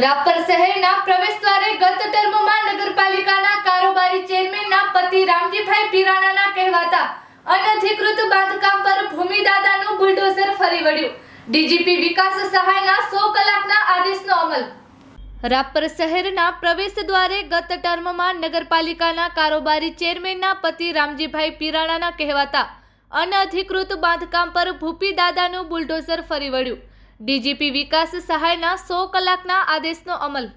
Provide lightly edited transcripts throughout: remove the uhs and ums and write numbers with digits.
રાપર શહેરના પ્રવેશદ્વારે ગત ટર્મમાં નગરપાલિકાના કારોબારી ચેરમેનના પતિ રામજીભાઈ પીરાણાના કહેવાતા અનધિકૃત બાંધકામ પર ભૂમિદાદાનું બુલડોઝર ફરી વળ્યું। ડીજીપી વિકાસ સહાયના 100 કલાકના આદેશનો અમલ। રાપર શહેરના પ્રવેશદ્વારે ગત ટર્મમાં નગરપાલિકાના કારોબારી ચેરમેનના પતિ રામજીભાઈ પીરાણાના કહેવાતા અનધિકૃત બાંધકામ પર ભૂપિદાદાનું બુલડોઝર ફરી વળ્યું। ડીજીપી વિકાસ સહાયના 100 કલાકના આદેશનો અમલ।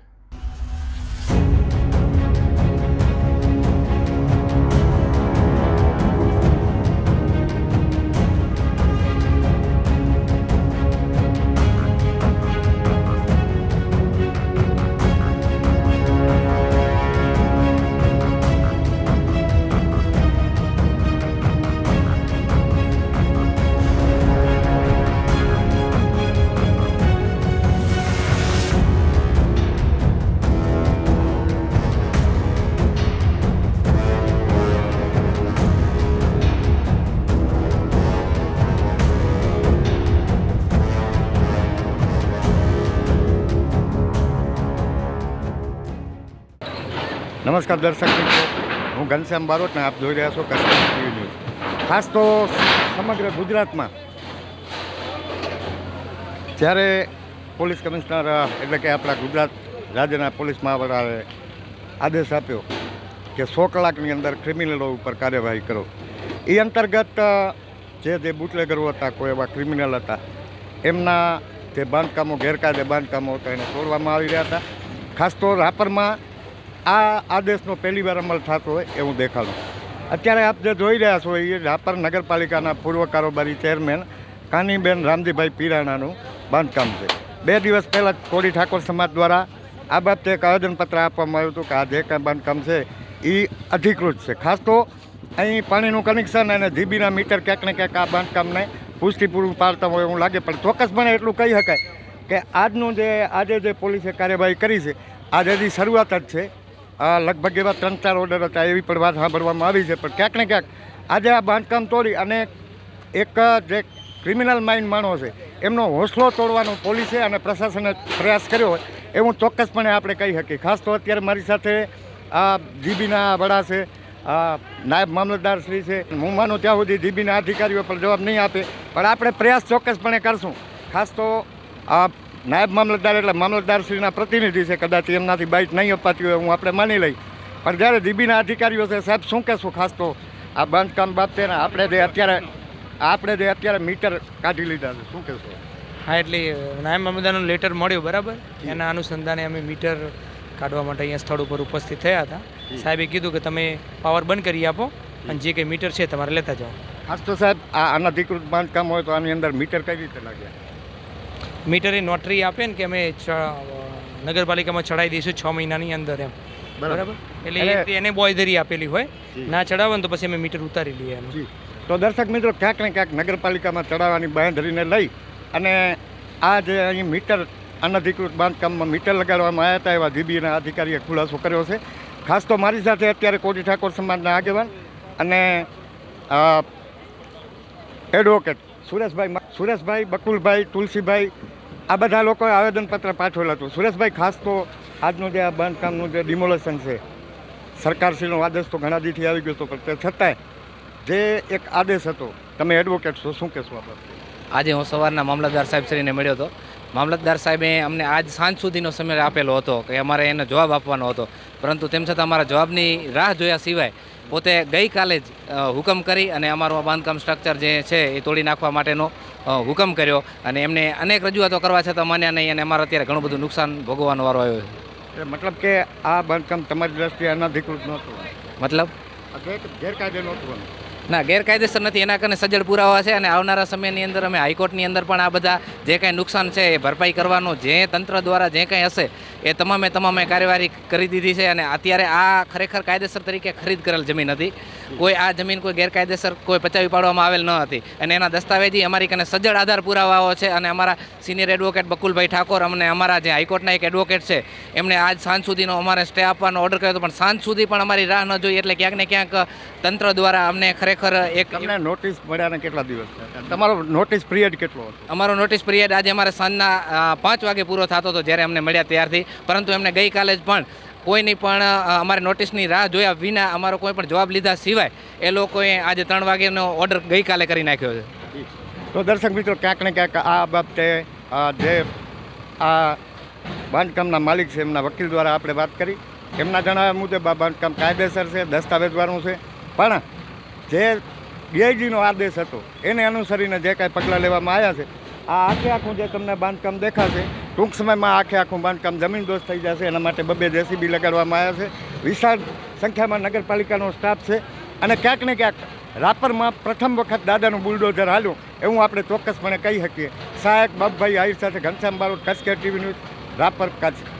નમસ્કાર દર્શક મિત્રો, હું ઘનશ્યામ બારોટ ને આપ જોઈ રહ્યા છો કચ્છ ટીવી ન્યૂઝ। ખાસ તો સમગ્ર ગુજરાતમાં જ્યારે પોલીસ કમિશનર એટલે કે આપણા ગુજરાત રાજ્યના પોલીસ મહાવડાએ આદેશ આપ્યો કે 100 કલાકની અંદર ક્રિમિનલો ઉપર કાર્યવાહી કરો, એ અંતર્ગત જે બુટલેગરો હતા, કોઈ એવા ક્રિમિનલ હતા, એમના જે બાંધકામો ગેરકાયદે બાંધકામો હતા એને તોડવામાં આવી રહ્યા હતા। ખાસ તો રાપરમાં આ આદેશનો પહેલીવાર અમલ થતો હોય એવું દેખાડું। અત્યારે આપ જે જોઈ રહ્યા છો એ રાપર નગરપાલિકાના પૂર્વ કારોબારી ચેરમેન કાનીબેન રામજીભાઈ પીરાણાનું બાંધકામ છે। 2 દિવસ પહેલાં કોળી ઠાકોર સમાજ દ્વારા આ બાબતે એક આવેદનપત્ર આપવામાં આવ્યું હતું કે આ જે કાંઈ બાંધકામ છે એ અધિકૃત છે। ખાસ તો અહીં પાણીનું કનેક્શન અને જીબીના મીટર ક્યાંક ને ક્યાંક આ બાંધકામને પુષ્ટિ પૂરું પાડતા હોય એવું લાગે, પણ ચોક્કસપણે એટલું કહી શકાય કે આજે જે પોલીસે કાર્યવાહી કરી છે આજે હજી શરૂઆત જ છે। લગભગ એવા 3-4 ઓર્ડર હતા, એવી પણ વાત સાંભળવામાં આવી છે, પણ ક્યાંક ને ક્યાંક આજે આ બાંધકામ તોડી અને એક જે ક્રિમિનલ માઇન્ડ માણો છે એમનો હોંસલો તોડવાનો પોલીસે અને પ્રશાસને પ્રયાસ કર્યો હોય એવું ચોક્કસપણે આપણે કહી શકીએ। ખાસ તો અત્યારે મારી સાથે આ જીબીના વડા છે, નાયબ મામલતદાર શ્રી છે। હું માનું ત્યાં સુધી જીબીના અધિકારીઓ પણ જવાબ નહીં આપે, પણ આપણે પ્રયાસ ચોક્કસપણે કરશું। ખાસ તો આ નાયબ મામલતદાર એટલે મામલતદારશ્રીના પ્રતિનિધિ છે, કદાચ એમનાથી બાઇટ નહીં અપાતી હોય હું આપણે માની લઈ, પણ જ્યારે જીબીના અધિકારીઓ છે સાહેબ શું કહેશું ખાસ તો આ બાંધકામ બાબતે આપણે જે અત્યારે મીટર કાઢી લીધા છે શું કહેશું? હા, એટલે નાયબ મામલતદારનું લેટર મળ્યું બરાબર, એના અનુસંધાને અમે મીટર કાઢવા માટે અહીંયા સ્થળ ઉપર ઉપસ્થિત થયા હતા। સાહેબે કીધું કે તમે પાવર બંધ કરી આપો અને જે કંઈ મીટર છે તમારે લેતા જાઓ। ખાસ તો સાહેબ આ અનધિકૃત બાંધકામ હોય તો આની અંદર મીટર કઈ રીતે લાગ્યા? મીટર એ નોટરી આપે ને કે અમે નગરપાલિકામાં ચડાવી દઈશું 6 મહિનાની અંદર એમ, બરાબર? એટલે એને બોયધરી આપેલી હોય, ના ચડાવે ને તો પછી અમે મીટર ઉતારી લઈએ એમ। તો દર્શક મિત્રો, ક્યાંક ને ક્યાંક નગરપાલિકામાં ચડાવવાની બાંયધરીને લઈ અને આ જે અહીં મીટર અનધિકૃત બાંધકામમાં મીટર લગાડવામાં આવ્યા હતા એવા જીબીના અધિકારીએ ખુલાસો કર્યો છે। ખાસ તો મારી સાથે અત્યારે કોળી ઠાકોર સમાજના આગેવાન અને એડવોકેટ સુરેશભાઈ, બકુલભાઈ, તુલસીભાઈ, આ બધા લોકોએ આવેદનપત્ર પાઠવેલું હતું। સુરેશભાઈ, ખાસ તો આજનું જે આ બાંધકામનું જે ડિમોલેશન છે, સરકારશ્રીનો આદેશ તો ઘણા દીથી આવી ગયો હતો, પણ તે છતાંય જે એક આદેશ હતો, તમે એડવોકેટ છો, શું કહેશો આ બાબતે? આજે હું સવારના મામલતદાર સાહેબશ્રીને મળ્યો હતો। મામલતદાર સાહેબે અમને આજ સાંજ સુધીનો સમય આપેલો હતો કે અમારે એને જવાબ આપવાનો હતો, પરંતુ તેમ છતાં અમારા જવાબની રાહ જોયા સિવાય પોતે ગઈકાલે જ હુકમ કરી અને અમારું આ બાંધકામ સ્ટ્રક્ચર જે છે એ તોડી નાખવા માટેનો હુકમ કર્યો અને એમને અનેક રજૂઆતો કરવા છતાં માન્યા નહીં અને અમારે અત્યારે ઘણું બધું નુકસાન ભોગવવાનો વારો આવ્યો છે। મતલબ કે આ બાંધકામ તમારી દ્રષ્ટિએ અનધિકૃત નહોતું? મતલબ ગેરકાયદે નહોતું? ના, ગેરકાયદેસર નથી, એના કારણે સજ્જડ પુરાવા છે અને આવનારા સમયની અંદર અમે હાઈકોર્ટની અંદર પણ આ બધા જે કાંઈ નુકસાન છે એ ભરપાઈ કરવાનું જે તંત્ર દ્વારા જે કાંઈ હશે એ તમામે કાર્યવાહી કરી દીધી છે। અને અત્યારે આ ખરેખર કાયદેસર તરીકે ખરીદ કરેલ જમીન હતી, કોઈ આ જમીન કોઈ ગેરકાયદેસર કોઈ પચાવી પાડવામાં આવેલ ન હતી અને એના દસ્તાવેજી અમારી કને સજ્જડ આધાર પુરાવાઓ છે અને અમારા સિનિયર એડવોકેટ બકુલભાઈ ઠાકોર અને અમારા જે હાઈકોર્ટના એક એડવોકેટ છે એમણે આજ સાંજ સુધીનો અમારે સ્ટે આપવાનો ઓર્ડર કર્યો હતો, પણ સાંજ સુધી પણ અમારી રાહ ન જોઈ, એટલે ક્યાંક ને ક્યાંક તંત્ર દ્વારા અમને ખરેખર એક નોટિસ મળ્યાને કેટલા દિવસ તમારો નોટિસ પિરિયડ કેટલો હતો? અમારો નોટિસ પિરિયડ આજે અમારે સાંજના 5 વાગે પૂરો થતો હતો જ્યારે અમને મળ્યા ત્યારથી, પરંતુ એમને ગઈકાલે જ પણ કોઈની પણ અમારે નોટિસની રાહ જોયા વિના અમારો કોઈ પણ જવાબ લીધા સિવાય એ લોકોએ આજે 3 વાગ્યાનો ઓર્ડર ગઈકાલે કરી નાખ્યો છે. તો દર્શક મિત્રો ક્યાંક ને ક્યાંક આ બાબતે જે આ બાંધકામના માલિક છે એમના વકીલ દ્વારા આપણે વાત કરી. એમના જણાવ્યા મુજબ આ બાંધકામ કાયદેસર છે, દસ્તાવેજવાળું છે, પણ જે ડીઆઈજીનો આદેશ હતો એને અનુસરીને જે કાંઈ પગલાં લેવામાં આવ્યા છે, આ આખે આખું જે તમને બાંધકામ દેખાશે ટૂંક સમયમાં આખે આખું બાંધકામ જમીનદોસ્ત થઈ જશે. એના માટે 2 જેસીબી લગાડવામાં આવ્યા છે. વિશાળ સંખ્યામાં નગરપાલિકાનો સ્ટાફ છે અને ક્યાંક ને ક્યાંક રાપરમાં પ્રથમ વખત દાદાનું બુલડોઝર હાલ્યું એવું આપણે ચોક્કસપણે કહી શકીએ. સહાયક બાપભાઈ આહિર સાથે ઘનશ્યામ બારોટ, કચ્છ ટીવી ન્યૂઝ, રાપર, કચ્છ.